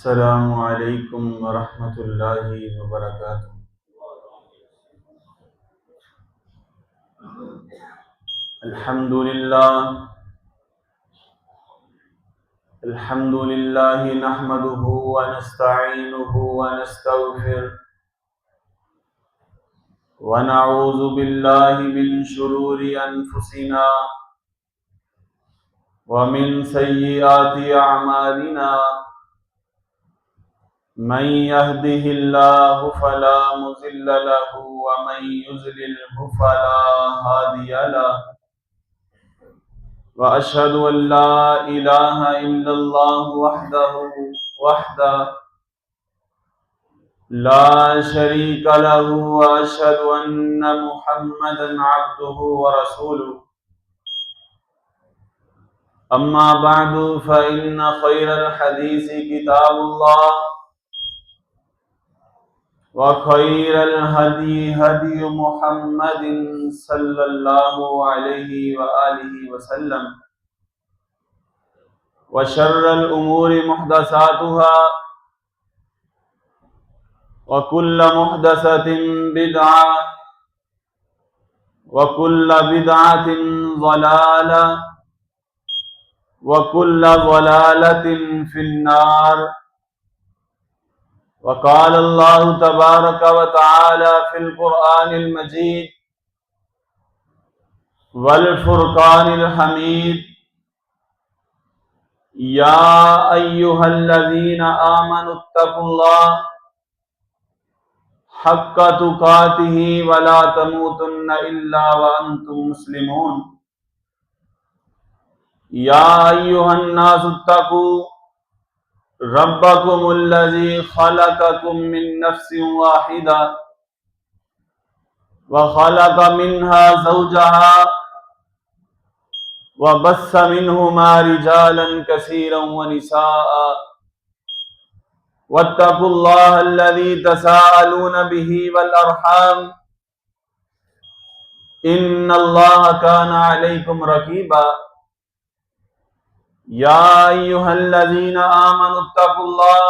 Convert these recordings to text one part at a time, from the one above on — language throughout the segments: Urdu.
السلام علیکم ورحمۃ اللہ وبرکاتہ۔ الحمد للہ نحمده ونستعینه ونستغفر ونعوذ باللہ من شرور انفسنا ومن سیئات اعمالنا، من يهده الله فلا مضل له ومن يضلله فلا هادي له، وأشهد أن لا إله إلا الله وحده لا شريك له، وأشهد أن محمدا عبده ورسوله. أما بعد فإن خير الحديث كتاب الله، وخير الهدي هدي محمد صلى الله عليه وآله وسلم، وشر الأمور محدثاتها، وكل محدثة بدعة، وكل بدعة ضلالة، وكل ضلالة في النار. وقال الله تبارك وتعالى في القرآن المجيد والفرقان الحميد: يا أيها الذين آمنوا اتقوا الله حق تقاته ولا تموتن إلا وأنتم مسلمون. يا أيها الناس اتقوا ربكم الذي خلقكم من نفس واحدة وخلق منها زوجها وبث منهما رجالا كثيرا ونساء، واتقوا الله الذي تساءلون به والأرحام إن الله كان عليكم رقيبا. يا أيها الذين آمنوا اتقوا الله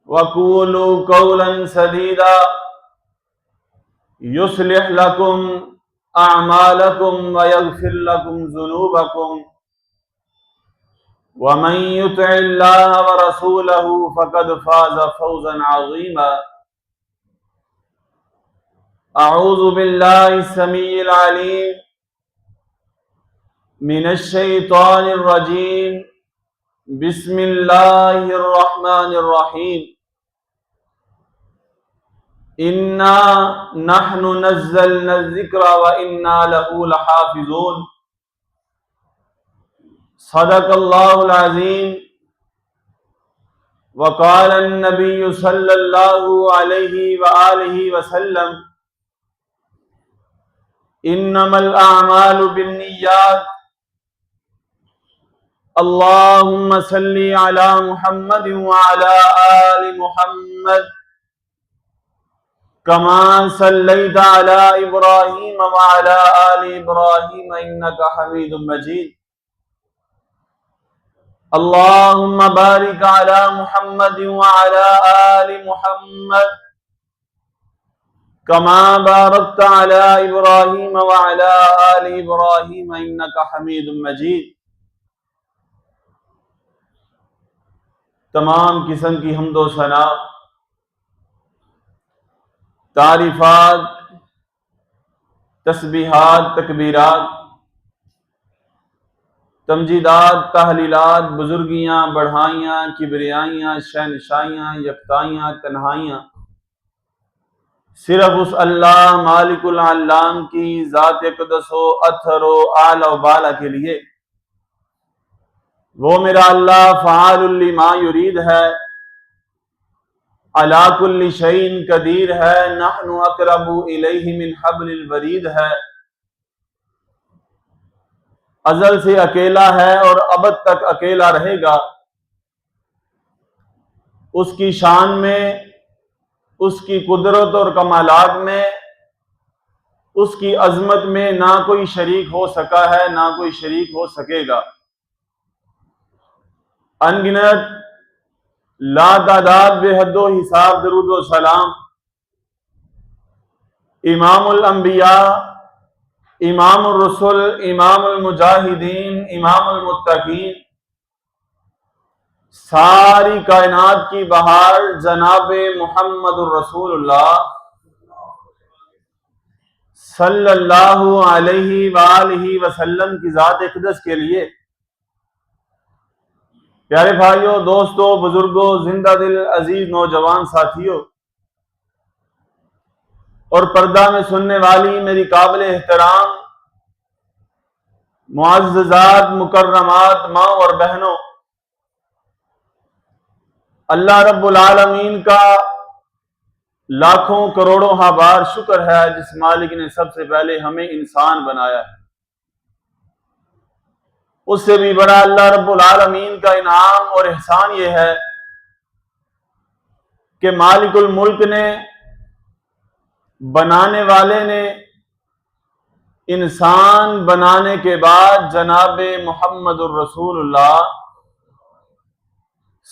وقولوا قولا سديدا يصلح لكم أعمالكم ويغفر لكم ذنوبكم، ومن يطع الله ورسوله فقد فاز فوزا عظيما. أعوذ بالله السميع العليم من الشيطان الرجيم. بسم الله الرحمن الرحيم. إنا نحن نزلنا الذكر وإنا له لحافظون. صدق الله العظيم. وقال النبي صلى الله عليه وآله وسلم: إنما الأعمال بالنيات. اللهم صل على محمد وعلى آل محمد كما صليت على إبراهيم وعلى آل إبراهيم إنك حميد مجيد. اللهم بارك على محمد وعلى آل محمد كما باركت على إبراهيم وعلى آل إبراهيم إنك حميد مجيد. تمام قسم کی حمد و ثنا، تعریفات، تسبیحات، تکبیرات، تمجیدات، تحلیلات، بزرگیاں، بڑھائیاں، کبریائیاں، شہنشائیاں، یکتائیاں، تنہائیاں صرف اس اللہ مالک العلام کی ذات اقدس و اطہر و اعلی و بالا کے لیے. وہ میرا اللہ فعال لما یرید ہے، علی کل شیء قدیر ہے، نحن اقرب الیہ من حبل الورید ہے، ازل سے اکیلا ہے اور ابد تک اکیلا رہے گا. اس کی شان میں، اس کی قدرت اور کمالات میں، اس کی عظمت میں نہ کوئی شریک ہو سکا ہے، نہ کوئی شریک ہو سکے گا. ان گنت لا تعداد بے حد و حساب درود و سلام امام الانبیاء، امام الرسل، امام المجاہدین، امام المتقین، ساری کائنات کی بہار جناب محمد الرسول اللہ صلی اللہ علیہ وآلہ وسلم کی ذات اقدس کے لیے، پیارے بھائیوں، دوستوں، بزرگوں، زندہ دل عزیز نوجوان ساتھیوں اور پردہ میں سننے والی میری قابل احترام معززات مکرمات ماں اور بہنوں، اللہ رب العالمین کا لاکھوں کروڑوں ہاں بار شکر ہے جس مالک نے سب سے پہلے ہمیں انسان بنایا ہے۔ اس سے بھی بڑا اللہ رب العالمین کا انعام اور احسان یہ ہے کہ مالک الملک نے، بنانے والے نے، انسان بنانے کے بعد جناب محمد الرسول اللہ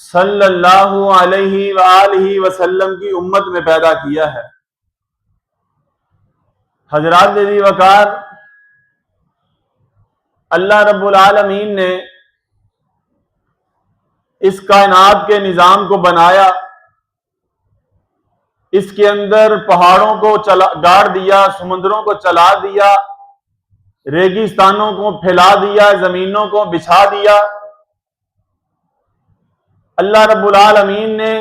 صلی اللہ علیہ وآلہ وسلم کی امت میں پیدا کیا ہے۔ حضرات عزیز وقار، اللہ رب العالمین نے اس کائنات کے نظام کو بنایا، اس کے اندر پہاڑوں کو گاڑ دیا، سمندروں کو چلا دیا، ریگستانوں کو پھیلا دیا، زمینوں کو بچھا دیا۔ اللہ رب العالمین نے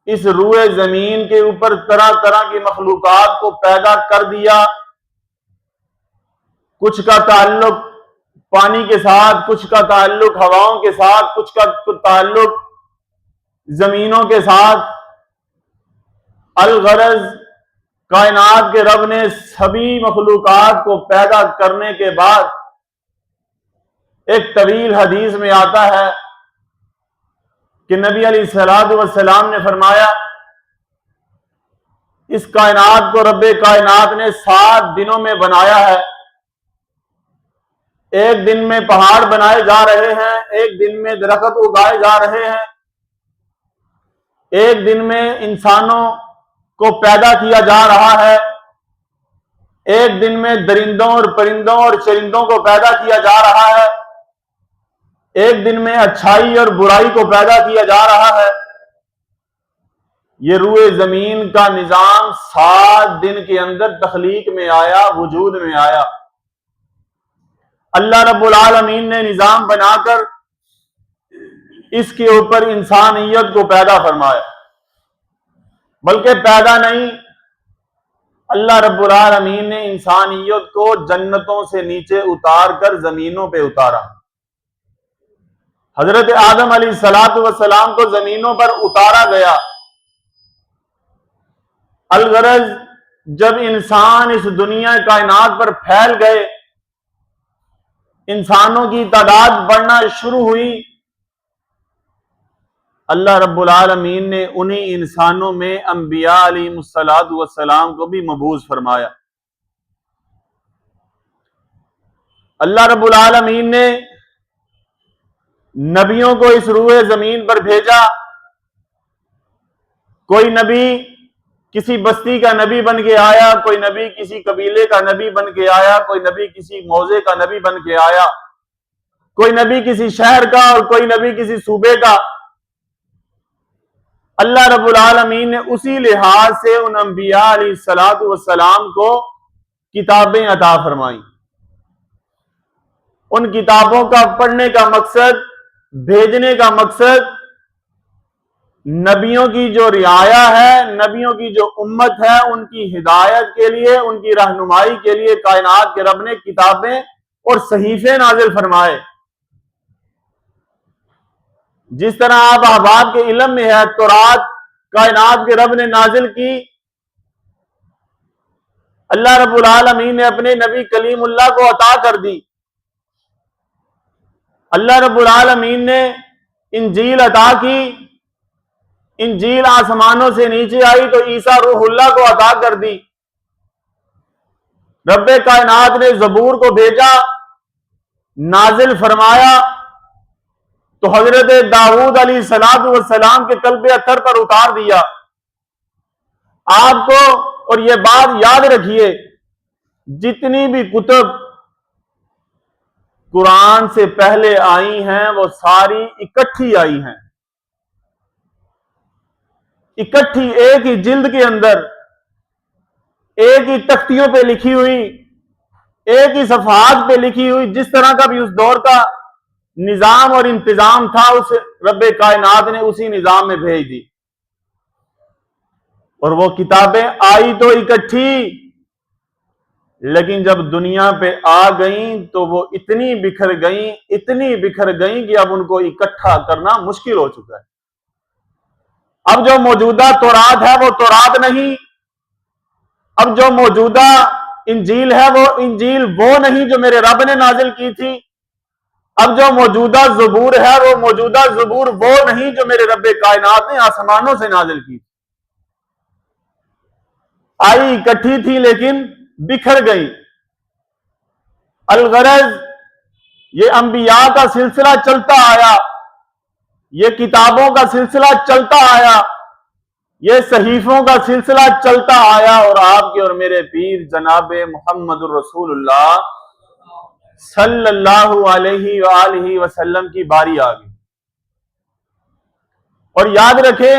اس روئے زمین کے اوپر طرح طرح کی مخلوقات کو پیدا کر دیا، کچھ کا تعلق پانی کے ساتھ، کچھ کا تعلق ہواؤں کے ساتھ، کچھ کا تعلق زمینوں کے ساتھ۔ الغرض کائنات کے رب نے سبھی مخلوقات کو پیدا کرنے کے بعد ایک طویل حدیث میں آتا ہے کہ نبی علیہ الصلوۃ والسلام نے فرمایا، اس کائنات کو رب کائنات نے 7 دنوں میں بنایا ہے۔ ایک دن میں پہاڑ بنائے جا رہے ہیں، ایک دن میں درخت اگائے جا رہے ہیں، ایک دن میں انسانوں کو پیدا کیا جا رہا ہے، ایک دن میں درندوں اور پرندوں اور چرندوں کو پیدا کیا جا رہا ہے، ایک دن میں اچھائی اور برائی کو پیدا کیا جا رہا ہے۔ یہ روئے زمین کا نظام 7 دن کے اندر تخلیق میں آیا، وجود میں آیا۔ اللہ رب العالمین نے نظام بنا کر اس کے اوپر انسانیت کو پیدا فرمایا، بلکہ پیدا نہیں، اللہ رب العالمین نے انسانیت کو جنتوں سے نیچے اتار کر زمینوں پہ اتارا۔ حضرت آدم علیہ السلام کو زمینوں پر اتارا گیا۔ الغرض جب انسان اس دنیا کائنات پر پھیل گئے، انسانوں کی تعداد بڑھنا شروع ہوئی، اللہ رب العالمین نے انہی انسانوں میں انبیاء علیہ السلام کو بھی مبعوث فرمایا۔ اللہ رب العالمین نے نبیوں کو اس روئے زمین پر بھیجا۔ کوئی نبی کسی بستی کا نبی بن کے آیا، کوئی نبی کسی قبیلے کا نبی بن کے آیا، کوئی نبی کسی موضع کا نبی بن کے آیا، کوئی نبی کسی شہر کا اور کوئی نبی کسی صوبے کا۔ اللہ رب العالمین نے اسی لحاظ سے ان انبیاء علیہ السلام کو کتابیں عطا فرمائیں۔ ان کتابوں کا پڑھنے کا مقصد، بھیجنے کا مقصد، نبیوں کی جو رعایا ہے، نبیوں کی جو امت ہے، ان کی ہدایت کے لیے، ان کی رہنمائی کے لیے کائنات کے رب نے کتابیں اور صحیفے نازل فرمائے۔ جس طرح آپ احباب کے علم میں ہے، تورات کائنات کے رب نے نازل کی، اللہ رب العالمین نے اپنے نبی کلیم اللہ کو عطا کر دی۔ اللہ رب العالمین نے انجیل عطا کی، انجیل آسمانوں سے نیچے آئی تو عیسیٰ روح اللہ کو عطا کر دی۔ رب کائنات نے زبور کو بھیجا، نازل فرمایا، تو حضرت داؤد علیہ السلام کے قلب اطہر پر اتار دیا. آپ کو اور یہ بات یاد رکھیے، جتنی بھی کتب قرآن سے پہلے آئی ہیں وہ ساری اکٹھی آئی ہیں، اکٹھی ایک ہی جلد کے اندر، ایک ہی تختیوں پہ لکھی ہوئی، ایک ہی صفحات پہ لکھی ہوئی. جس طرح کا بھی اس دور کا نظام اور انتظام تھا، اس رب کائنات نے اسی نظام میں بھیج دی. اور وہ کتابیں آئی تو اکٹھی، لیکن جب دنیا پہ آ گئیں تو وہ اتنی بکھر گئیں کہ اب ان کو اکٹھا کرنا مشکل ہو چکا ہے. اب جو موجودہ تورات ہے وہ تورات نہیں، اب جو موجودہ انجیل ہے وہ انجیل وہ نہیں جو میرے رب نے نازل کی تھی، اب جو موجودہ زبور ہے وہ موجودہ زبور وہ نہیں جو میرے رب کائنات نے آسمانوں سے نازل کی تھی. آئی اکٹھی تھی لیکن بکھر گئی. الغرض یہ انبیاء کا سلسلہ چلتا آیا، یہ کتابوں کا سلسلہ چلتا آیا، یہ صحیفوں کا سلسلہ چلتا آیا، اور آپ کے اور میرے پیر جناب محمد الرسول اللہ صلی اللہ علیہ وآلہ وسلم کی باری آ گئی. اور یاد رکھیں،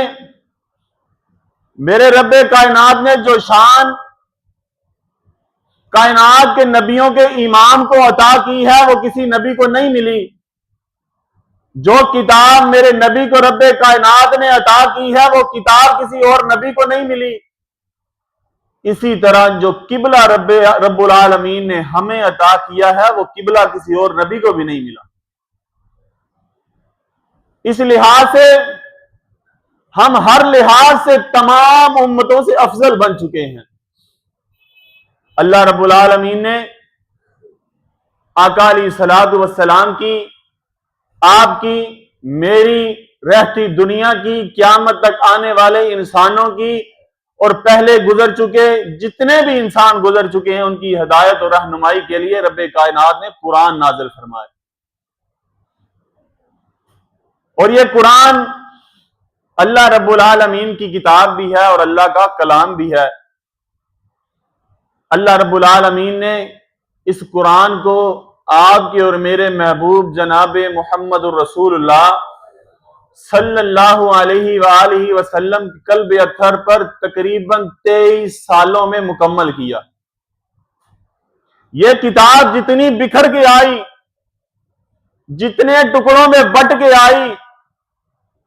میرے رب کائنات نے جو شان کائنات کے نبیوں کے امام کو عطا کی ہے وہ کسی نبی کو نہیں ملی. جو کتاب میرے نبی کو رب کائنات نے عطا کی ہے وہ کتاب کسی اور نبی کو نہیں ملی. اسی طرح جو قبلہ رب العالمین نے ہمیں عطا کیا ہے وہ قبلہ کسی اور نبی کو بھی نہیں ملا. اس لحاظ سے ہم ہر لحاظ سے تمام امتوں سے افضل بن چکے ہیں. اللہ رب العالمین نے آقا علیہ الصلوۃ والسلام کی، آپ کی، میری، رہتی دنیا کی، قیامت تک آنے والے انسانوں کی، اور پہلے گزر چکے جتنے بھی انسان گزر چکے ہیں ان کی ہدایت اور رہنمائی کے لیے رب کائنات نے قرآن نازل فرمایا. اور یہ قرآن اللہ رب العالمین کی کتاب بھی ہے اور اللہ کا کلام بھی ہے. اللہ رب العالمین نے اس قرآن کو آپ کے اور میرے محبوب جناب محمد الرسول اللہ صلی اللہ علیہ وآلہ وسلم کے قلب اطہر پر تقریباً 23 سالوں میں مکمل کیا. یہ کتاب جتنی بکھر کے آئی، جتنے ٹکڑوں میں بٹ کے آئی،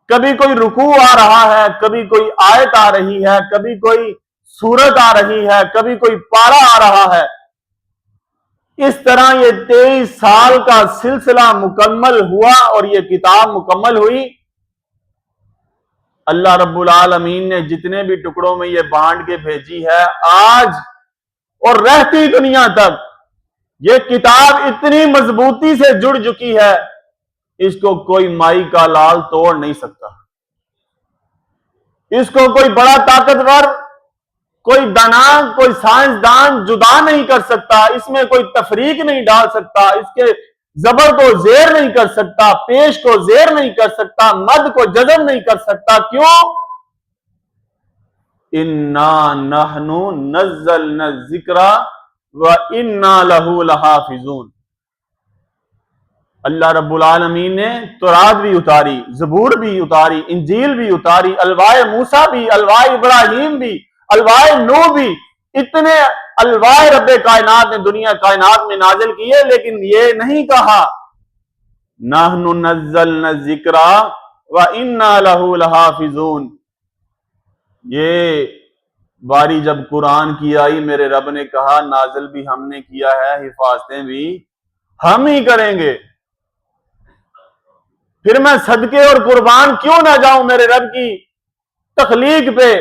کبھی کوئی رکوع آ رہا ہے، کبھی کوئی آیت آ رہی ہے، کبھی کوئی سورت آ رہی ہے، کبھی کوئی پارہ آ رہا ہے، اس طرح یہ 23 سال کا سلسلہ مکمل ہوا اور یہ کتاب مکمل ہوئی. اللہ رب العالمین نے جتنے بھی ٹکڑوں میں یہ بانٹ کے بھیجی ہے، آج اور رہتی دنیا تک یہ کتاب اتنی مضبوطی سے جڑ چکی ہے، اس کو کوئی مائی کا لال توڑ نہیں سکتا. اس کو کوئی بڑا طاقتور، کوئی دانا، کوئی سائنسدان جدا نہیں کر سکتا. اس میں کوئی تفریق نہیں ڈال سکتا، اس کے زبر کو زیر نہیں کر سکتا، پیش کو زیر نہیں کر سکتا، مد کو جزم نہیں کر سکتا. کیوں؟ اِنَّا نَحْنُ نَزَّلْنَا الذِّكْرَ وَإِنَّا لَهُ لَحَافِظُونَ. اللہ رب العالمین نے تورات بھی اتاری، زبور بھی اتاری، انجیل بھی اتاری، الواح موسیٰ بھی، الواح ابراہیم بھی، الواح نوح بھی، اتنے الواح رب کائنات نے دنیا کائنات میں نازل کیے، لیکن یہ نہیں کہا نحن نزلنا الذکر وَإِنَّا لَهُ لَحَافِظُونَ. یہ باری جب قرآن کی آئی، میرے رب نے کہا نازل بھی ہم نے کیا ہے، حفاظتیں بھی ہم ہی کریں گے. پھر میں صدقے اور قربان کیوں نہ جاؤں میرے رب کی تخلیق پہ،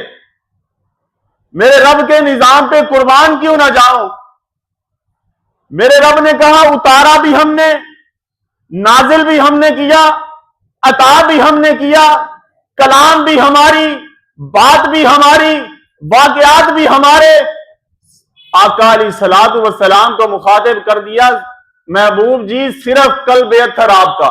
میرے رب کے نظام پہ قربان کیوں نہ جاؤں؟ میرے رب نے کہا اتارا بھی ہم نے، نازل بھی ہم نے کیا، عطا بھی ہم نے کیا، کلام بھی ہماری، بات بھی ہماری، واقعات بھی ہمارے. آقا علیہ الصلوۃ والسلام کو مخاطب کر دیا، محبوب جی صرف قلب اطہر آپ کا،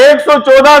114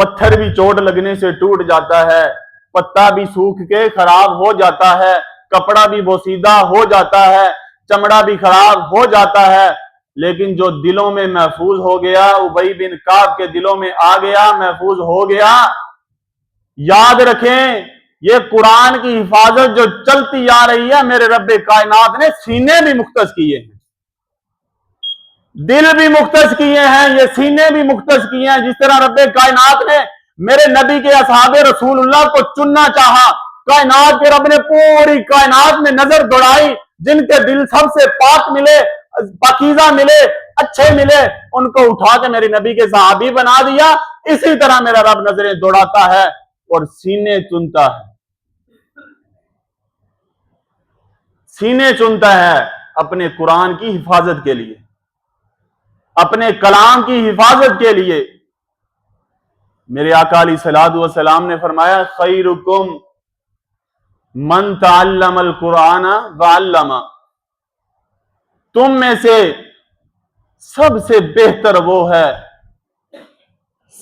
پتھر بھی چوٹ لگنے سے ٹوٹ جاتا ہے، پتا بھی سوکھ کے خراب ہو جاتا ہے، کپڑا بھی بوسیدہ ہو جاتا ہے، چمڑا بھی خراب ہو جاتا ہے، لیکن جو دلوں میں محفوظ ہو گیا، ابی بن کعب کے دلوں میں آ گیا، محفوظ ہو گیا۔ یاد رکھیں، یہ قرآن کی حفاظت جو چلتی آ رہی ہے، میرے رب کائنات نے سینے بھی مختص کیے ہیں، دل بھی مختص کیے ہیں، یہ سینے بھی مختص کیے ہیں۔ جس طرح رب کائنات نے میرے نبی کے اصحاب رسول اللہ کو چننا چاہا، کائنات کے رب نے پوری کائنات میں نظر دوڑائی، جن کے دل سب سے پاک ملے، پاکیزہ ملے، اچھے ملے، ان کو اٹھا کے میرے نبی کے صحابی بنا دیا۔ اسی طرح میرا رب نظریں دوڑاتا ہے اور سینے چنتا ہے، سینے چنتا ہے اپنے قرآن کی حفاظت کے لیے، اپنے کلام کی حفاظت کے لیے۔ میرے آقا علیہ الصلوۃ والسلام نے فرمایا، خیرکم من تعلم القرآن وعلم، تم میں سے سب سے بہتر وہ ہے،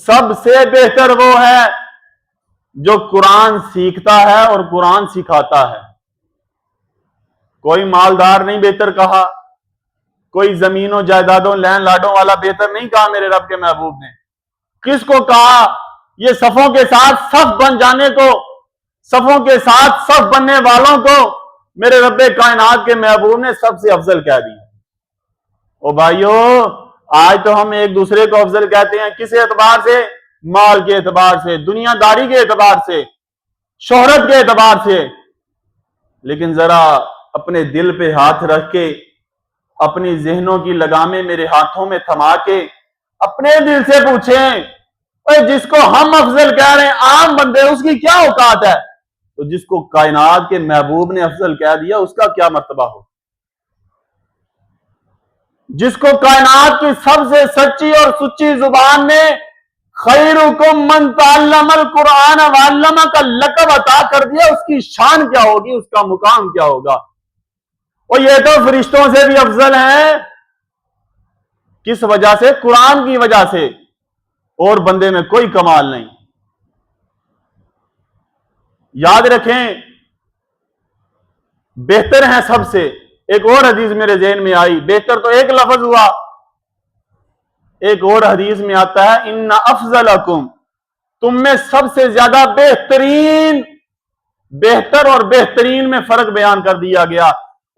سب سے بہتر وہ ہے جو قرآن سیکھتا ہے اور قرآن سکھاتا ہے۔ کوئی مالدار نہیں بہتر کہا، کوئی زمینوں جائیدادوں لین لاڈوں والا بہتر نہیں کہا میرے رب کے محبوب نے۔ کس کو کہا؟ یہ صفوں کے ساتھ صف بن جانے کو، صفوں کے ساتھ صف بننے والوں کو میرے رب کائنات کے محبوب نے سب سے افضل کہہ دیا۔ او بھائیو، آج تو ہم ایک دوسرے کو افضل کہتے ہیں، کس اعتبار سے؟ مال کے اعتبار سے، دنیا داری کے اعتبار سے، شہرت کے اعتبار سے۔ لیکن ذرا اپنے دل پہ ہاتھ رکھ کے، اپنی ذہنوں کی لگامیں میرے ہاتھوں میں تھما کے اپنے دل سے پوچھیں، جس کو ہم افضل کہہ رہے ہیں عام بندے، اس کی کیا اوقات ہے؟ تو جس کو کائنات کے محبوب نے افضل کہہ دیا، اس کا کیا مرتبہ ہو؟ جس کو کائنات کی سب سے سچی اور سچی زبان نے خیرکم من تعلم القرآن وعلم کا لقب عطا کر دیا، اس کی شان کیا ہوگی، اس کا مقام کیا ہوگا؟ اور یہ تو فرشتوں سے بھی افضل ہیں۔ کس وجہ سے؟ قرآن کی وجہ سے، اور بندے میں کوئی کمال نہیں۔ یاد رکھیں، بہتر ہیں سب سے۔ ایک اور حدیث میرے ذہن میں آئی، بہتر تو ایک لفظ ہوا، ایک اور حدیث میں آتا ہے، ان افضلکم، تم میں سب سے زیادہ بہترین، بہتر اور بہترین میں فرق بیان کر دیا گیا۔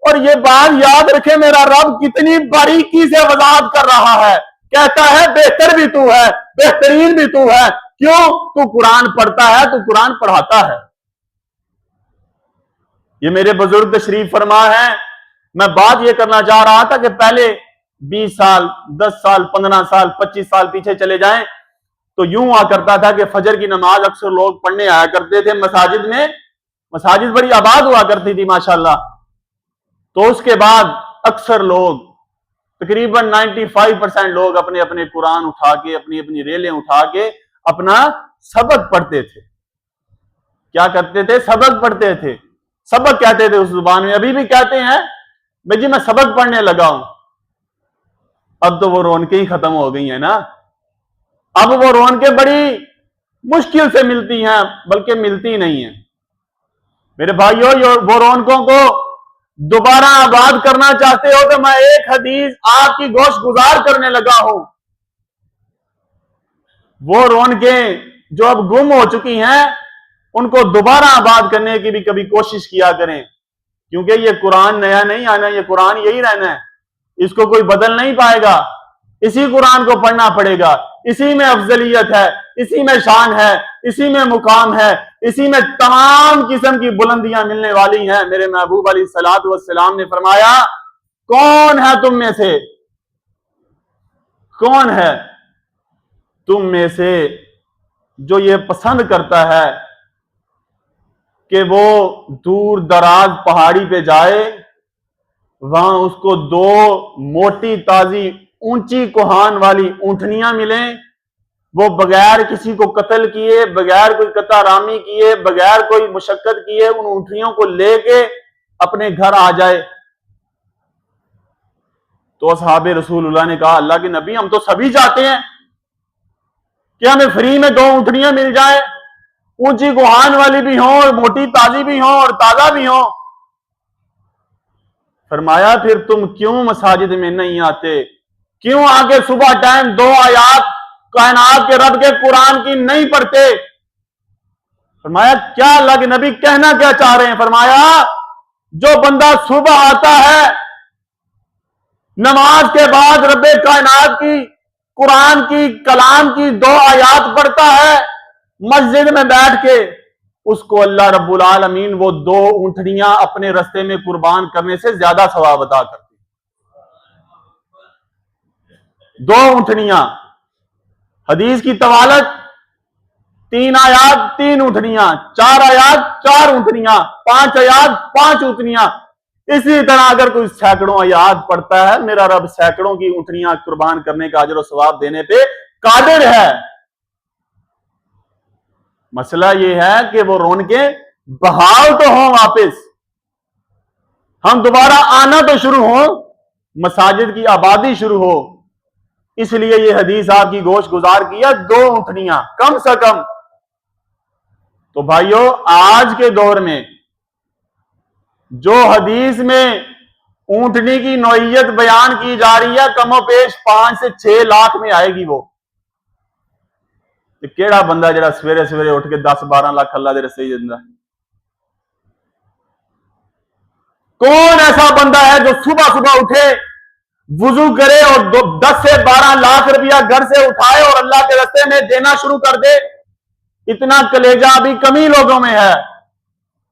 اور یہ بات یاد رکھے، میرا رب کتنی باریکی سے وضاحت کر رہا ہے، کہتا ہے بہتر بھی تو ہے، بہترین بھی تو ہے۔ کیوں؟ تو قرآن پڑھتا ہے، تو قرآن پڑھاتا ہے۔ یہ میرے بزرگ تشریف فرما ہے۔ میں بات یہ کرنا چاہ رہا تھا کہ پہلے 20 سال 10 سال 15 سال 25 سال پیچھے چلے جائیں تو یوں ہوا کرتا تھا کہ فجر کی نماز اکثر لوگ پڑھنے آیا کرتے تھے مساجد میں، مساجد بڑی آباد ہوا کرتی تھی ماشاءاللہ۔ تو اس کے بعد اکثر لوگ، تقریباً 95% لوگ اپنے اپنے قرآن اٹھا کے، اپنی اپنی ریلیں اٹھا کے اپنا سبق پڑھتے تھے۔ کیا کرتے تھے؟ سبق پڑھتے تھے۔ سبق کہتے تھے اس زبان میں، ابھی بھی کہتے ہیں، میں جی میں سبق پڑھنے لگا ہوں۔ اب تو وہ رونقیں ہی ختم ہو گئی ہیں نا، اب وہ رونقیں بڑی مشکل سے ملتی ہیں، بلکہ ملتی نہیں ہیں۔ میرے بھائیو، وہ رونقوں کو دوبارہ آباد کرنا چاہتے ہو تو میں ایک حدیث آپ کی گوش گزار کرنے لگا ہوں۔ وہ رونقیں جو اب گم ہو چکی ہیں، ان کو دوبارہ آباد کرنے کی بھی کبھی کوشش کیا کریں، کیونکہ یہ قرآن نیا نہیں آنا، یہ قرآن یہی رہنا ہے، اس کو کوئی بدل نہیں پائے گا۔ اسی قرآن کو پڑھنا پڑے گا، اسی میں افضلیت ہے، اسی میں شان ہے، اسی میں مقام ہے، اسی میں تمام قسم کی بلندیاں ملنے والی ہیں۔ میرے محبوب علیہ الصلوۃ والسلام نے فرمایا، کون ہے تم میں سے، کون ہے تم میں سے جو یہ پسند کرتا ہے کہ وہ دور دراز پہاڑی پہ جائے، وہاں اس کو 2 موٹی تازی اونچی کوہان والی اونٹنیاں ملیں، وہ بغیر کسی کو قتل کیے، بغیر کوئی قطع رامی کیے، بغیر کوئی مشقت کیے ان اونٹنیوں کو لے کے اپنے گھر آ جائے۔ تو اصحاب رسول اللہ نے کہا، اللہ کے نبی، ہم تو سبھی چاہتے ہیں کہ ہمیں فری میں 2 اونٹنیاں مل جائیں، اونچی گوہان والی بھی ہوں اور موٹی تازی بھی ہوں اور تازہ بھی ہوں؟ فرمایا پھر تم کیوں مساجد میں نہیں آتے؟ کیوں آ کے صبح ٹائم 2 آیات کائنات کے رب کے قرآن کی نہیں پڑھتے؟ فرمایا کیا لگ نبی کہنا کیا چاہ رہے ہیں؟ فرمایا جو بندہ صبح آتا ہے، نماز کے بعد رب کائنات کی قرآن کی کلام کی 2 آیات پڑھتا ہے مسجد میں بیٹھ کے، اس کو اللہ رب العالمین وہ 2 اونٹنیاں اپنے رستے میں قربان کرنے سے زیادہ ثواب عطا کرتے۔ 2 اونٹنیاں، حدیث کی طوالت 3 آیات 3 اونٹنیاں، 4 آیات 4 اونٹنیاں، 5 آیات 5 اونٹنیاں۔ اسی طرح اگر کوئی سینکڑوں آیات پڑھتا ہے، میرا رب سینکڑوں کی اونٹنیاں قربان کرنے کا اجر و ثواب دینے پہ قادر ہے۔ مسئلہ یہ ہے کہ وہ رونقیں بحال تو ہوں، واپس ہم دوبارہ آنا تو شروع ہوں، مساجد کی آبادی شروع ہو۔ اس لیے یہ حدیث آپ کی گوش گزار کیا 2 اونٹنیاں کم سے کم۔ تو بھائیو آج کے دور میں جو حدیث میں اونٹنی کی نوعیت بیان کی جا رہی ہے، کم و بیش 5 سے 6 لاکھ میں آئے گی۔ وہ کیڑا بندہ جڑا سویرے سویرے اٹھ کے 10-12 لاکھ اللہ دے رستے جندا؟ کون ایسا بندہ ہے جو صبح صبح اٹھے، وضو کرے اور 10 سے 12 لاکھ روپیہ گھر سے اٹھائے اور اللہ کے رستے میں دینا شروع کر دے؟ اتنا کلیجہ ابھی کمی لوگوں میں ہے۔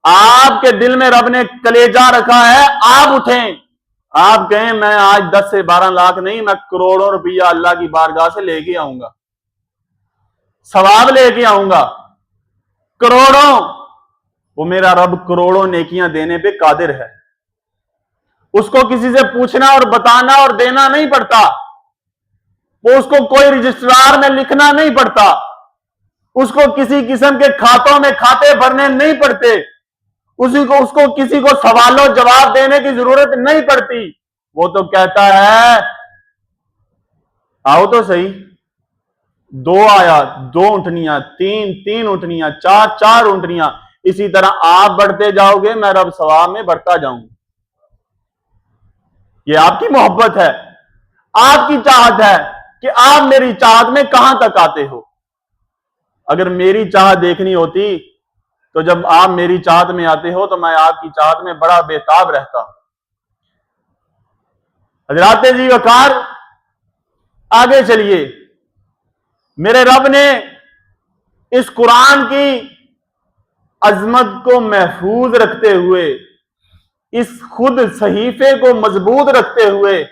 آپ کے دل میں رب نے کلیجہ رکھا ہے، آپ اٹھیں، آپ کہیں میں آج 10 سے 12 لاکھ نہیں، میں کروڑوں روپیہ اللہ کی بارگاہ سے لے کے آؤں گا، ثواب لے کے آؤں گا، کروڑوں۔ وہ میرا رب کروڑوں نیکیاں دینے پہ قادر ہے۔ اس کو کسی سے پوچھنا اور بتانا اور دینا نہیں پڑتا، وہ اس کو کوئی رجسٹرار میں لکھنا نہیں پڑتا، اس کو کسی قسم کے کھاتوں میں کھاتے بھرنے نہیں پڑتے، اس کو کسی کو سوال و جواب دینے کی ضرورت نہیں پڑتی۔ وہ تو کہتا ہے آؤ تو صحیح، 2 آیات 2 اونٹنیاں، 3 اونٹنیاں، 4 اونٹنیاں، اسی طرح آپ بڑھتے جاؤ گے، میں رب ثواب میں بڑھتا جاؤں گا۔ یہ آپ کی محبت ہے، آپ کی چاہت ہے کہ آپ میری چاہت میں کہاں تک آتے ہو۔ اگر میری چاہت دیکھنی ہوتی تو جب آپ میری چاہت میں آتے ہو تو میں آپ کی چاہت میں بڑا بےتاب رہتا۔ حضرات جی وقار آگے چلیے، میرے رب نے اس قرآن کی عظمت کو محفوظ رکھتے ہوئے، اس خود صحیفے کو مضبوط رکھتے ہوئے،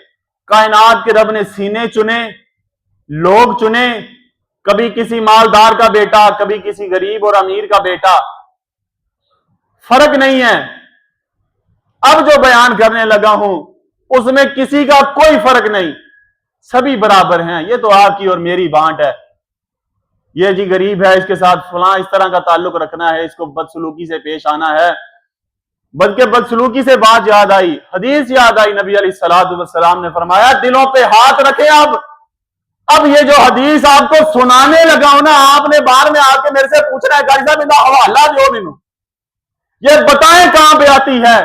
کائنات کے رب نے سینے چنے، لوگ چنے، کبھی کسی مالدار کا بیٹا، کبھی کسی غریب اور امیر کا بیٹا، فرق نہیں ہے۔ اب جو بیان کرنے لگا ہوں اس میں کسی کا کوئی فرق نہیں، سبھی برابر ہیں۔ یہ تو آپ کی اور میری بانٹ ہے، یہ جی غریب ہے، اس کے ساتھ فلاں اس طرح کا تعلق رکھنا ہے، اس کو بدسلوکی سے پیش آنا ہے۔ بلکہ بدسلوکی سے بات یاد آئی، حدیث یاد آئی، نبی علیہ السلام نے فرمایا دلوں پہ ہاتھ رکھیں۔ اب یہ جو حدیث آپ کو سنانے لگا ہوں نا، آپ نے بعد میں آ کے میرے سے پوچھنا ہے قاری صاحب انہا حوالہ جو مینوں یہ بتائیں کہاں پہ آتی ہے۔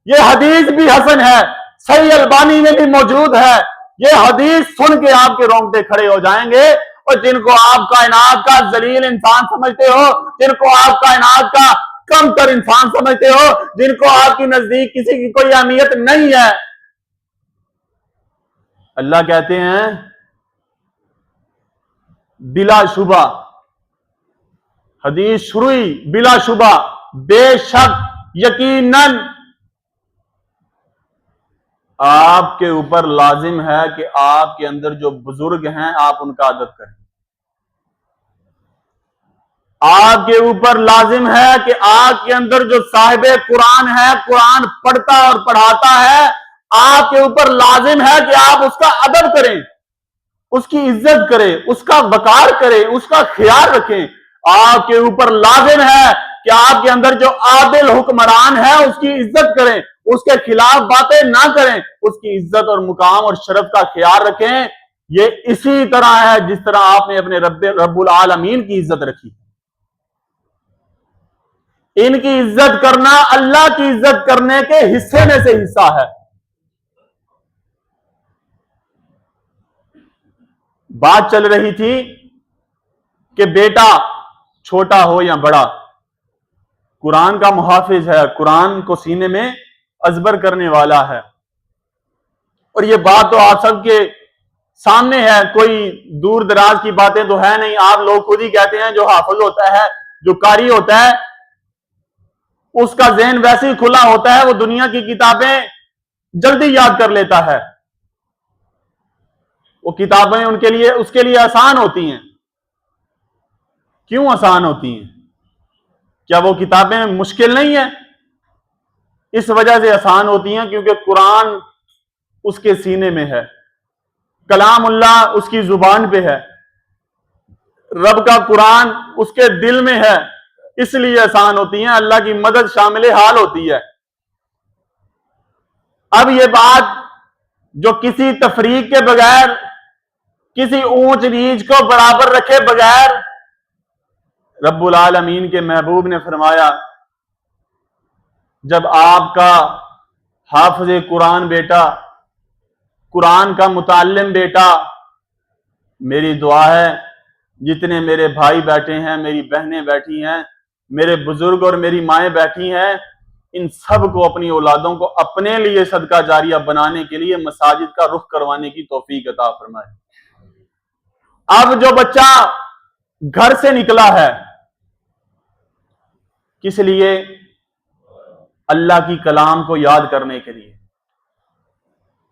یہ حدیث بھی حسن ہے، صحیح البانی میں بھی موجود ہے۔ یہ حدیث سن کے آپ کے رونگٹے کھڑے ہو جائیں گے، اور جن کو آپ کائنات کا ذلیل انسان سمجھتے ہو، جن کو آپ کائنات کا کم تر انسان سمجھتے ہو، جن کو آپ کی نزدیک کسی کی کوئی اہمیت نہیں ہے، اللہ کہتے ہیں بلا شبہ، حدیث شروع بلا شبہ، بے شک، یقیناً آپ کے اوپر لازم ہے کہ آپ کے اندر جو بزرگ ہیں آپ ان کا ادب کریں۔ آپ کے اوپر لازم ہے کہ آپ کے اندر جو صاحب قرآن ہے، قرآن پڑھتا اور پڑھاتا ہے، آپ کے اوپر لازم ہے کہ آپ اس کا ادب کریں، اس کی عزت کریں، اس کا وقار کریں، اس کا خیال رکھیں۔ آپ کے اوپر لازم ہے کہ آپ کے اندر جو عادل حکمران ہے اس کی عزت کریں، اس کے خلاف باتیں نہ کریں، اس کی عزت اور مقام اور شرف کا خیال رکھیں۔ یہ اسی طرح ہے جس طرح آپ نے اپنے رب العالمین کی عزت رکھی. ان کی عزت کرنا اللہ کی عزت کرنے کے حصے میں سے حصہ ہے. بات چل رہی تھی کہ بیٹا چھوٹا ہو یا بڑا قرآن کا محافظ ہے، قرآن کو سینے میں ازبر کرنے والا ہے. اور یہ بات تو آپ سب کے سامنے ہے، کوئی دور دراز کی باتیں تو ہے نہیں. آپ لوگ خود ہی کہتے ہیں جو حافظ ہوتا ہے، جو قاری ہوتا ہے، اس کا ذہن ویسے ہی کھلا ہوتا ہے، وہ دنیا کی کتابیں جلدی یاد کر لیتا ہے. وہ کتابیں اس کے لیے آسان ہوتی ہیں. کیوں آسان ہوتی ہیں؟ کیا وہ کتابیں مشکل نہیں ہیں؟ اس وجہ سے آسان ہوتی ہیں کیونکہ قرآن اس کے سینے میں ہے، کلام اللہ اس کی زبان پہ ہے، رب کا قرآن اس کے دل میں ہے، اس لیے آسان ہوتی ہیں. اللہ کی مدد شامل حال ہوتی ہے. اب یہ بات جو کسی تفریق کے بغیر، کسی اونچ نیچ کو برابر رکھے بغیر رب العالمین کے محبوب نے فرمایا جب آپ کا حافظ قرآن بیٹا، قرآن کا متعلم بیٹا، میری دعا ہے جتنے میرے بھائی بیٹھے ہیں، میری بہنیں بیٹھی ہیں، میرے بزرگ اور میری مائیں بیٹھی ہیں، ان سب کو اپنی اولادوں کو اپنے لیے صدقہ جاریہ بنانے کے لیے مساجد کا رخ کروانے کی توفیق عطا فرمائے. اب جو بچہ گھر سے نکلا ہے کس لیے؟ اللہ کی کلام کو یاد کرنے کے لیے.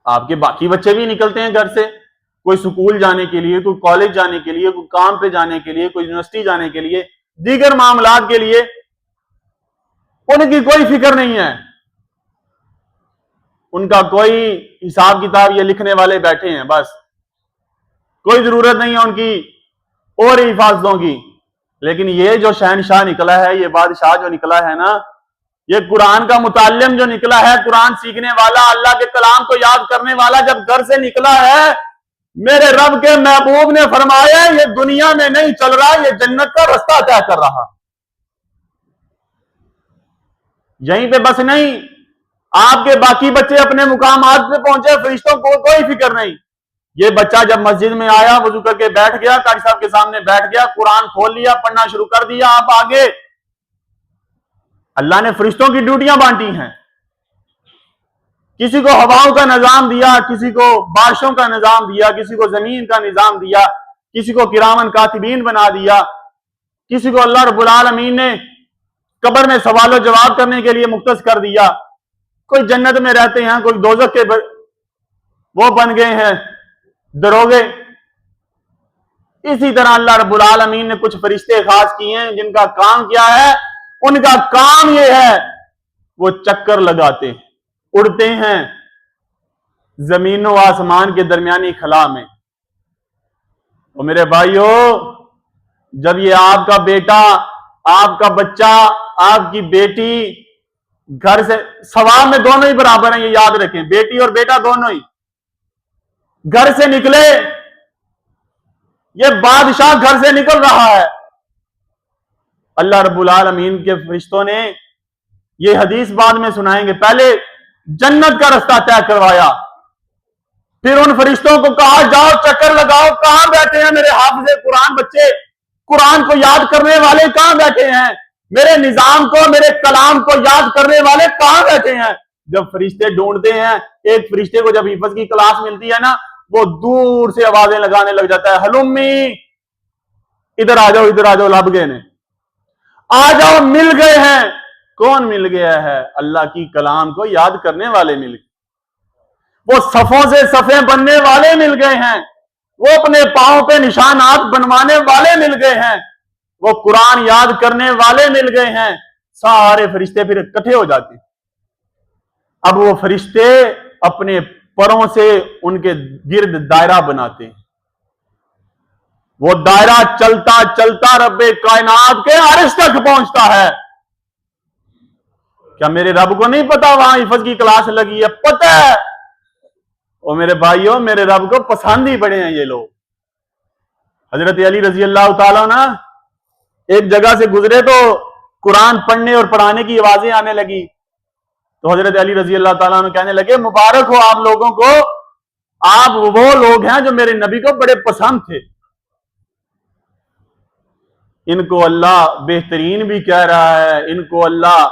آپ کے باقی بچے بھی نکلتے ہیں گھر سے، کوئی سکول جانے کے لیے، کوئی کالج جانے کے لیے، کوئی کام پہ جانے کے لیے، کوئی یونیورسٹی جانے کے لیے، دیگر معاملات کے لیے. ان کی کوئی فکر نہیں ہے، ان کا کوئی حساب کتاب یہ لکھنے والے بیٹھے ہیں، بس کوئی ضرورت نہیں ہے ان کی اور حفاظتوں کی. لیکن یہ جو شہنشاہ نکلا ہے، یہ بادشاہ جو نکلا ہے نا، یہ قرآن کا متعلم جو نکلا ہے، قرآن سیکھنے والا، اللہ کے کلام کو یاد کرنے والا جب گھر سے نکلا ہے، میرے رب کے محبوب نے فرمایا یہ دنیا میں نہیں چل رہا، یہ جنت کا رستہ طے کر رہا. یہیں پہ بس نہیں، آپ کے باقی بچے اپنے مقامات پہ پہنچے، فرشتوں کو کوئی فکر نہیں. یہ بچہ جب مسجد میں آیا، وضو کر کے بیٹھ گیا، قاری صاحب کے سامنے بیٹھ گیا، قرآن کھول لیا، پڑھنا شروع کر دیا. آپ آگے اللہ نے فرشتوں کی ڈیوٹیاں بانٹی ہیں. کسی کو ہواؤں کا نظام دیا، کسی کو بارشوں کا نظام دیا، کسی کو زمین کا نظام دیا، کسی کو کرامن کاتبین بنا دیا، کسی کو اللہ رب العالمین نے قبر میں سوال و جواب کرنے کے لیے مختص کر دیا. کوئی جنت میں رہتے ہیں، کوئی دوزخ کے وہ بن گئے ہیں دروگے. اسی طرح اللہ رب العالمین نے کچھ فرشتے خاص کیے ہیں جن کا کام کیا ہے؟ ان کا کام یہ ہے وہ چکر لگاتے ہیں، اڑتے ہیں زمین و آسمان کے درمیانی خلا میں. اور میرے بھائیو، جب یہ آپ کا بیٹا، آپ کا بچہ، آپ کی بیٹی گھر سے، ثواب میں دونوں ہی برابر ہیں، یہ یاد رکھیں، بیٹی اور بیٹا دونوں ہی گھر سے نکلے، یہ بادشاہ گھر سے نکل رہا ہے. اللہ رب العالمین کے فرشتوں نے، یہ حدیث بعد میں سنائیں گے، پہلے جنت کا رستہ طے کروایا، پھر ان فرشتوں کو کہا جاؤ چکر لگاؤ، کہاں بیٹھے ہیں میرے حافظ قرآن بچے، قرآن کو یاد کرنے والے کہاں بیٹھے ہیں، میرے نظام کو، میرے کلام کو یاد کرنے والے کہاں بیٹھے ہیں. جب فرشتے ڈھونڈتے ہیں، ایک فرشتے کو جب حفظ کی کلاس ملتی ہے نا، وہ دور سے آوازیں لگانے لگ جاتا ہے، ہلومی ادھر آ جاؤ، ادھر آ جاؤ، لب گئے نے، آ جاؤ، مل گئے ہیں. کون مل گیا ہے؟ اللہ کی کلام کو یاد کرنے والے مل گئے، وہ صفوں سے صفیں بننے والے مل گئے ہیں، وہ اپنے پاؤں پہ نشانات بنوانے والے مل گئے ہیں، وہ قرآن یاد کرنے والے مل گئے ہیں. سارے فرشتے پھر اکٹھے ہو جاتے ہیں. اب وہ فرشتے اپنے پروں سے ان کے گرد دائرہ بناتے ہیں، وہ دائرہ چلتا چلتا رب کائنات کے عرش تک پہنچتا ہے. کیا میرے رب کو نہیں پتا وہاں حفظ کی کلاس لگی ہے؟ پتہ ہے. اور میرے بھائیوں میرے رب کو پسند ہی بڑے ہیں یہ لوگ. حضرت علی رضی اللہ تعالیٰ نا ایک جگہ سے گزرے تو قرآن پڑھنے اور پڑھانے کی آوازیں آنے لگی. تو حضرت علی رضی اللہ تعالیٰ نے کہنے لگے مبارک ہو آپ لوگوں کو، آپ وہ لوگ ہیں جو میرے نبی کو بڑے پسند تھے. ان کو اللہ بہترین بھی کہہ رہا ہے، ان کو اللہ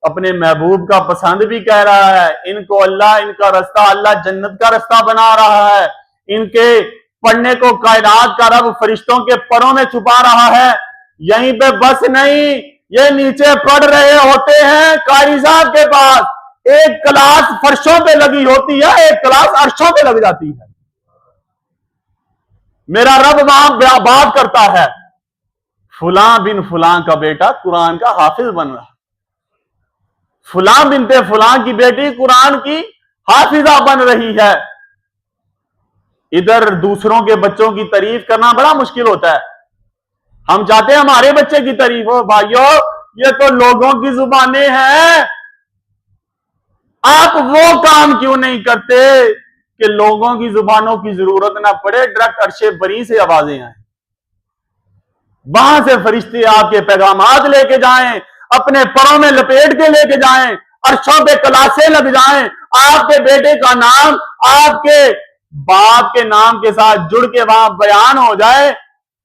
اپنے محبوب کا پسند بھی کہہ رہا ہے، ان کو اللہ ان کا رستہ اللہ جنت کا رستہ بنا رہا ہے. ان کے پڑھنے کو کائنات کا رب فرشتوں کے پروں میں چھپا رہا ہے. یہیں پہ بس نہیں، یہ نیچے پڑھ رہے ہوتے ہیں قاری صاحب کے پاس، ایک کلاس فرشوں پہ لگی ہوتی ہے، ایک کلاس عرشوں پہ لگ جاتی ہے. میرا رب وہاں بات کرتا ہے فلاں بن فلاں کا بیٹا قرآن کا حافظ بن رہا، فلاں بنتے فلاں کی بیٹی قرآن کی حافظہ بن رہی ہے. ادھر دوسروں کے بچوں کی تعریف کرنا بڑا مشکل ہوتا ہے. ہم چاہتے ہیں ہمارے بچے کی تعریف ہو. بھائیو یہ تو لوگوں کی زبانیں ہیں. آپ وہ کام کیوں نہیں کرتے کہ لوگوں کی زبانوں کی ضرورت نہ پڑے، ڈائریکٹ عرش بری سے آوازیں آئیں، وہاں سے فرشتے آپ کے پیغامات لے کے جائیں، اپنے پروں میں لپیٹ کے لے کے جائیں، عرشوں پہ کلاسیں لگ جائیں، آپ کے بیٹے کا نام آپ کے باپ کے نام کے ساتھ جڑ کے وہاں بیان ہو جائے.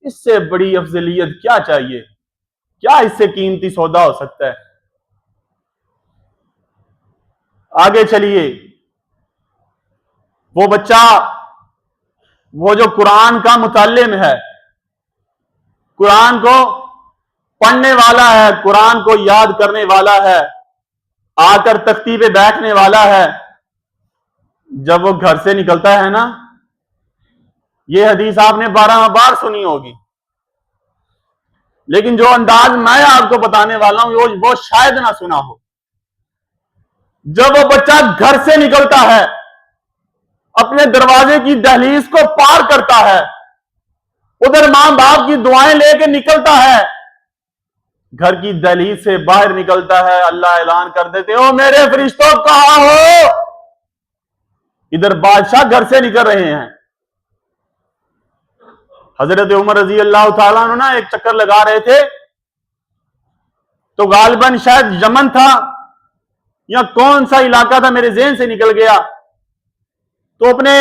اس سے بڑی افضلیت کیا چاہیے؟ کیا اس سے قیمتی سودا ہو سکتا ہے؟ آگے چلیے. وہ بچہ وہ جو قرآن کا متعلم ہے، قرآن کو پڑھنے والا ہے، قرآن کو یاد کرنے والا ہے، آ کر تختی پہ بیٹھنے والا ہے، جب وہ گھر سے نکلتا ہے نا، یہ حدیث آپ نے 12 بار سنی ہوگی، لیکن جو انداز میں آپ کو بتانے والا ہوں وہ شاید نہ سنا ہو. جب وہ بچہ گھر سے نکلتا ہے، اپنے دروازے کی دہلیز کو پار کرتا ہے، ادھر ماں باپ کی دعائیں لے کے نکلتا ہے، گھر کی دہلیز سے باہر نکلتا ہے، اللہ اعلان کر دیتے او میرے فرشتوں کہاں ہو. ادھر بادشاہ گھر سے نکل رہے ہیں. حضرت عمر رضی اللہ تعالیٰ عنہ نا ایک چکر لگا رہے تھے، تو غالباً شاید یمن تھا یا کون سا علاقہ تھا میرے ذہن سے نکل گیا. تو اپنے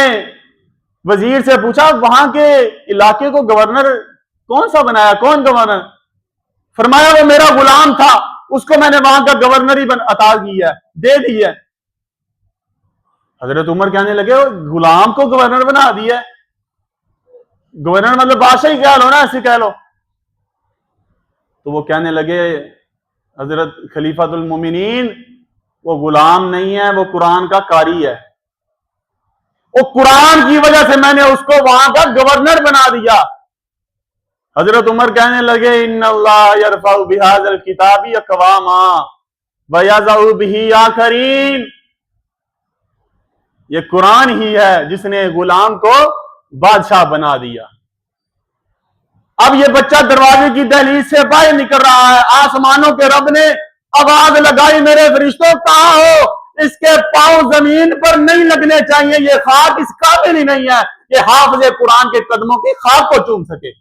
وزیر سے پوچھا وہاں کے علاقے کو گورنر کون سا بنایا، کون گورنر؟ فرمایا وہ میرا غلام تھا، اس کو میں نے وہاں کا گورنر ہی عطا کیا، دے دیا. حضرت عمر کہنے لگے غلام کو گورنر بنا دیا؟ گورنر مطلب بادشاہ ہی کہہ لو نا، ایسے کہہ لو. تو وہ کہنے لگے حضرت خلیفۃ المومنین وہ غلام نہیں ہے، وہ قرآن کا قاری ہے، وہ قرآن کی وجہ سے میں نے اس کو وہاں کا گورنر بنا دیا. حضرت عمر کہنے لگے ان اللہ یرفع بہذا الکتاب اقواما ویضع بہ آخرین. یہ قرآن ہی ہے جس نے غلام کو بادشاہ بنا دیا. اب یہ بچہ دروازے کی دہلیز سے باہر نکل رہا ہے، آسمانوں کے رب نے آواز لگائی میرے فرشتوں کہاں ہو. اس کے پاؤں زمین پر نہیں لگنے چاہیے، یہ خاک اس قابل ہی نہیں ہے یہ حافظ قرآن کے قدموں کی خاک کو چوم سکے.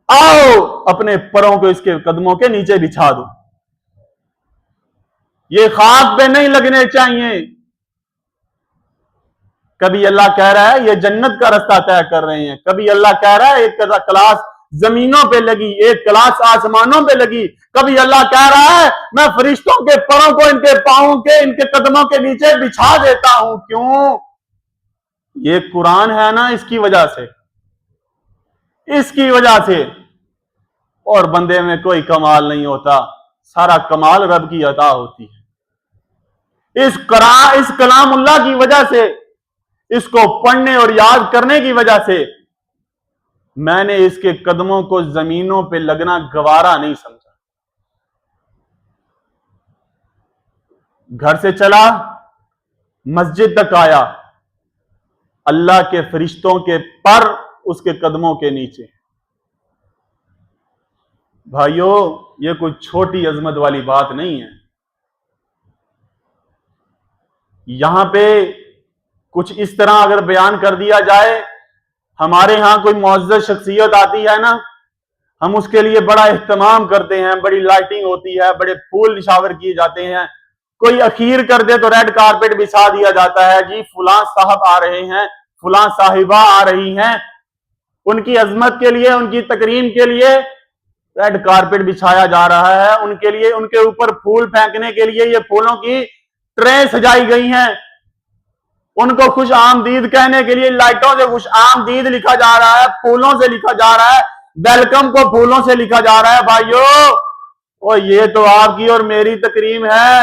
آؤ اپنے پروں کو اس کے قدموں کے نیچے بچھا دو، یہ خاک پہ نہیں لگنے چاہیے. کبھی اللہ کہہ رہا ہے یہ جنت کا رستہ طے کر رہے ہیں، کبھی اللہ کہہ رہا ہے ایک کلاس زمینوں پہ لگی، ایک کلاس آسمانوں پہ لگی، کبھی اللہ کہہ رہا ہے میں فرشتوں کے پروں کو ان کے پاؤں کے ان کے قدموں کے نیچے بچھا دیتا ہوں. کیوں؟ یہ قرآن ہے نا، اس کی وجہ سے، اس کی وجہ سے. اور بندے میں کوئی کمال نہیں ہوتا، سارا کمال رب کی عطا ہوتی ہے. اس کلام اللہ کی وجہ سے، اس کو پڑھنے اور یاد کرنے کی وجہ سے میں نے اس کے قدموں کو زمینوں پہ لگنا گوارا نہیں سمجھا. گھر سے چلا، مسجد تک آیا، اللہ کے فرشتوں کے پر اس کے قدموں کے نیچے. بھائیو یہ کوئی چھوٹی عظمت والی بات نہیں ہے. یہاں پہ کچھ اس طرح اگر بیان کر دیا جائے، ہمارے ہاں کوئی معزز شخصیت آتی ہے نا، ہم اس کے لیے بڑا اہتمام کرتے ہیں، بڑی لائٹنگ ہوتی ہے، بڑے پھول نشاور کیے جاتے ہیں، کوئی اخیر کر دے تو ریڈ کارپٹ بچھا دیا جاتا ہے، جی فلاں صاحب آ رہے ہیں، فلاں صاحبہ آ رہی ہیں، ان کی عظمت کے لیے، ان کی تکریم کے لیے ریڈ کارپٹ بچھایا جا رہا ہے، ان کے لیے، ان کے اوپر پھول پھینکنے کے لیے یہ پھولوں کی ٹرے سجائی گئی ہیں، ان کو خوش آمدید کہنے کے لیے لائٹوں سے خوش آمدید لکھا جا رہا ہے، پھولوں سے لکھا جا رہا ہے، ویلکم کو پھولوں سے لکھا جا رہا ہے۔ بھائیو، اور یہ تو آپ کی اور میری تکریم ہے،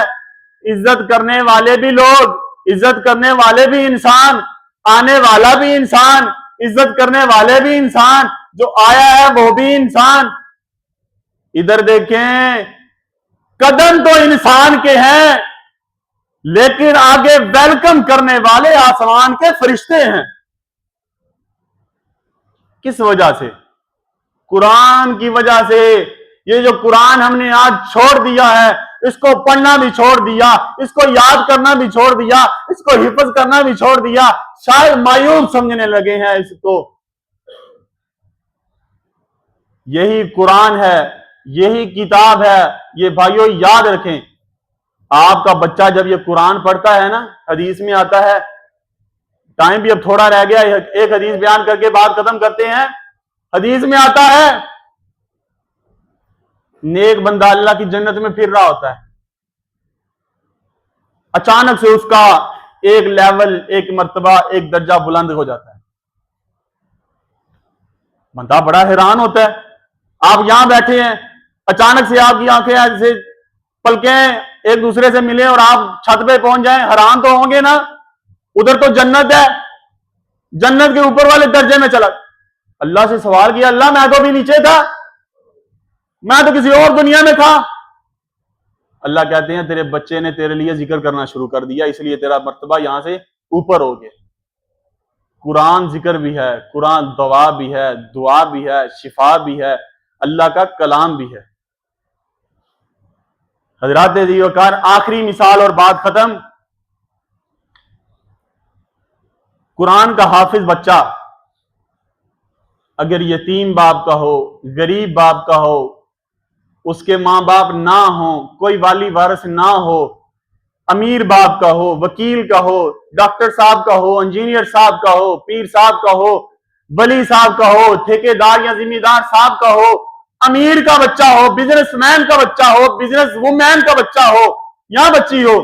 عزت کرنے والے بھی لوگ، عزت کرنے والے بھی انسان، آنے والا بھی انسان، عزت کرنے والے بھی انسان، جو آیا ہے وہ بھی انسان۔ ادھر دیکھیں، قدم تو انسان کے ہیں لیکن آگے ویلکم کرنے والے آسمان کے فرشتے ہیں۔ کس وجہ سے؟ قرآن کی وجہ سے۔ یہ جو قرآن ہم نے آج چھوڑ دیا ہے، اس کو پڑھنا بھی چھوڑ دیا، اس کو یاد کرنا بھی چھوڑ دیا، اس کو حفظ کرنا بھی چھوڑ دیا، شاید مایوب سمجھنے لگے ہیں اس کو۔ یہی قرآن ہے، یہی کتاب ہے، یہ بھائیوں یاد رکھیں۔ آپ کا بچہ جب یہ قرآن پڑھتا ہے نا، حدیث میں آتا ہے، ٹائم بھی اب تھوڑا رہ گیا، ایک حدیث بیان کر کے بات ختم کرتے ہیں۔ حدیث میں آتا ہے، نیک بندہ اللہ کی جنت میں پھر رہا ہوتا ہے، اچانک سے اس کا ایک لیول، ایک مرتبہ، ایک درجہ بلند ہو جاتا ہے، بندہ بڑا حیران ہوتا ہے۔ آپ یہاں بیٹھے ہیں، اچانک سے آپ کی آنکھیں ایسے پلکیں ایک دوسرے سے ملے اور آپ چھت پہ پہنچ جائیں، حیران تو ہوں گے نا۔ ادھر تو جنت ہے، جنت کے اوپر والے درجے میں چلا، اللہ سے سوال کیا، اللہ میں تو بھی نیچے تھا، میں تو کسی اور دنیا میں تھا۔ اللہ کہتے ہیں تیرے بچے نے تیرے لیے ذکر کرنا شروع کر دیا، اس لیے تیرا مرتبہ یہاں سے اوپر ہو گیا۔ قرآن ذکر بھی ہے، قرآن دعا بھی ہے، دعا بھی ہے، شفا بھی ہے، اللہ کا کلام بھی ہے۔ حضرات عزیز وقار، آخری مثال اور بات ختم۔ قرآن کا حافظ بچہ اگر یتیم باپ کا ہو، غریب باپ کا ہو، اس کے ماں باپ نہ ہوں، کوئی والی وارث نہ ہو، امیر باپ کا ہو، وکیل کا ہو، ڈاکٹر صاحب کا ہو، انجینئر صاحب کا ہو، پیر صاحب کا ہو، ولی صاحب کا ہو، ٹھیکیدار یا ذمہ دار صاحب کا ہو، امیر کا بچہ ہو، بزنس مین کا بچہ ہو، بزنس وومین کا بچہ ہو یا بچی ہو،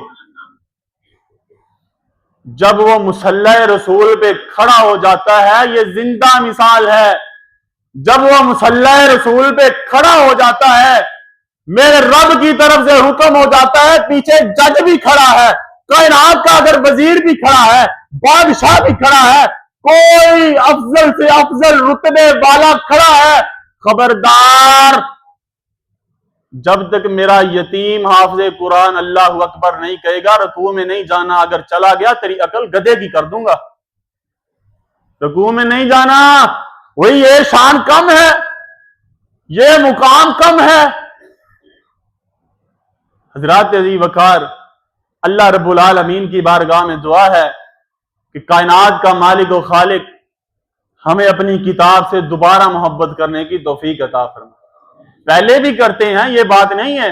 جب وہ مصلی رسول پہ کھڑا ہو جاتا ہے، یہ زندہ مثال ہے، جب وہ مصلی رسول پہ کھڑا ہو جاتا ہے، میرے رب کی طرف سے حکم ہو جاتا ہے، پیچھے جج بھی کھڑا ہے، کائنات کا اگر وزیر بھی کھڑا ہے، بادشاہ بھی کھڑا ہے، کوئی افضل سے افضل رتبے والا کھڑا ہے، خبردار، جب تک میرا یتیم حافظ قرآن اللہ اکبر نہیں کہے گا، رکوع میں نہیں جانا، اگر چلا گیا تیری عقل گدھے کی کر دوں گا، رکوع میں نہیں جانا، وہی یہ شان کم ہے، یہ مقام کم ہے۔ حضرات عزیز وقار، اللہ رب العالمین کی بارگاہ میں دعا ہے کہ کائنات کا مالک و خالق ہمیں اپنی کتاب سے دوبارہ محبت کرنے کی توفیق عطا فرمائے۔ پہلے بھی کرتے ہیں، یہ بات نہیں ہے،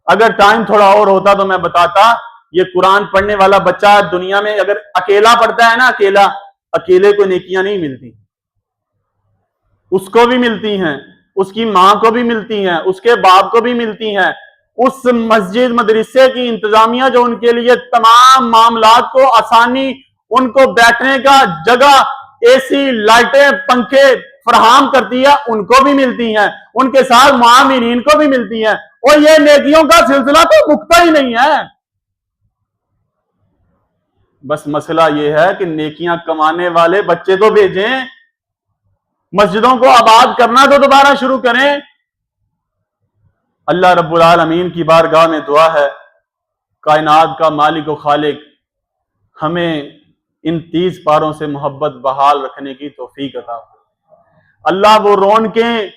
اگر ٹائم تھوڑا اور ہوتا تو میں بتاتا، یہ قرآن پڑھنے والا بچہ دنیا میں اگر اکیلا پڑھتا ہے نا، اکیلے کو نیکیاں نہیں ملتی، اس کو بھی ملتی ہیں، اس کی ماں کو بھی ملتی ہیں، اس کے باپ کو بھی ملتی ہیں، اس مسجد مدرسے کی انتظامیہ جو ان کے لیے تمام معاملات کو آسانی، ان کو بیٹھنے کا جگہ، اے سی، لائٹیں، پنکھے فراہم کرتی ہے، ان کو بھی ملتی ہیں، ان کے ساتھ معاملین کو بھی ملتی ہیں، اور یہ نیکیوں کا سلسلہ تو مکتا ہی نہیں ہے۔ بس مسئلہ یہ ہے کہ نیکیاں کمانے والے بچے تو بھیجیں، مسجدوں کو آباد کرنا تو دوبارہ شروع کریں۔ اللہ رب العالمین کی بارگاہ میں دعا ہے، کائنات کا مالک و خالق ہمیں ان 30 پاروں سے محبت بحال رکھنے کی توفیق عطا فرمائے۔ اللہ وہ رونقیں،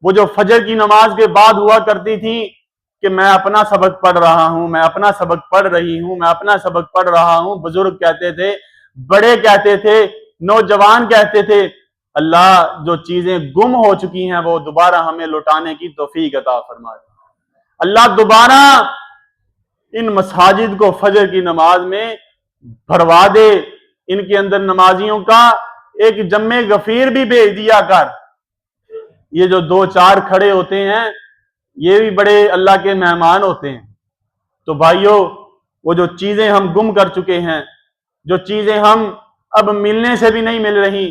وہ جو فجر کی نماز کے بعد ہوا کرتی تھی کہ میں اپنا سبق پڑھ رہا ہوں، میں اپنا سبق پڑھ رہی ہوں، میں اپنا سبق پڑھ رہا ہوں، بزرگ کہتے تھے بڑے کہتے تھے، نوجوان کہتے تھے، اللہ جو چیزیں گم ہو چکی ہیں وہ دوبارہ ہمیں لوٹانے کی توفیق عطا فرمائے۔ اللہ دوبارہ ان مساجد کو فجر کی نماز میں بھروا دے، ان کے اندر نمازیوں کا ایک جمع غفیر بھی بھیج دیا کر۔ یہ جو 2-4 کھڑے ہوتے ہیں یہ بھی بڑے اللہ کے مہمان ہوتے ہیں۔ تو بھائیوں، وہ جو چیزیں ہم گم کر چکے ہیں، جو چیزیں ہم اب ملنے سے بھی نہیں مل رہی،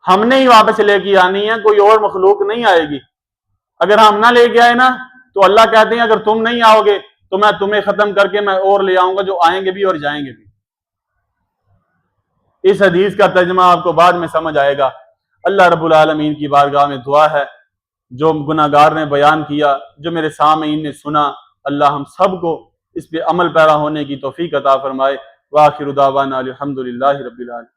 ہم نے ہی واپس لے کے آنی ہے، کوئی اور مخلوق نہیں آئے گی۔ اگر ہم نہ لے کے آئے نا تو اللہ کہتے ہیں اگر تم نہیں آؤ گے تو میں تمہیں ختم کر کے میں اور لے آؤں گا جو آئیں گے بھی اور جائیں گے بھی۔ اس حدیث کا ترجمہ آپ کو بعد میں سمجھ آئے گا۔ اللہ رب العالمین کی بارگاہ میں دعا ہے، جو گناہگار نے بیان کیا، جو میرے سامعین نے سنا، اللہ ہم سب کو اس پہ عمل پیرا ہونے کی توفیق عطا فرمائے۔ وآخر دعوانا الحمدللہ رب العالمین۔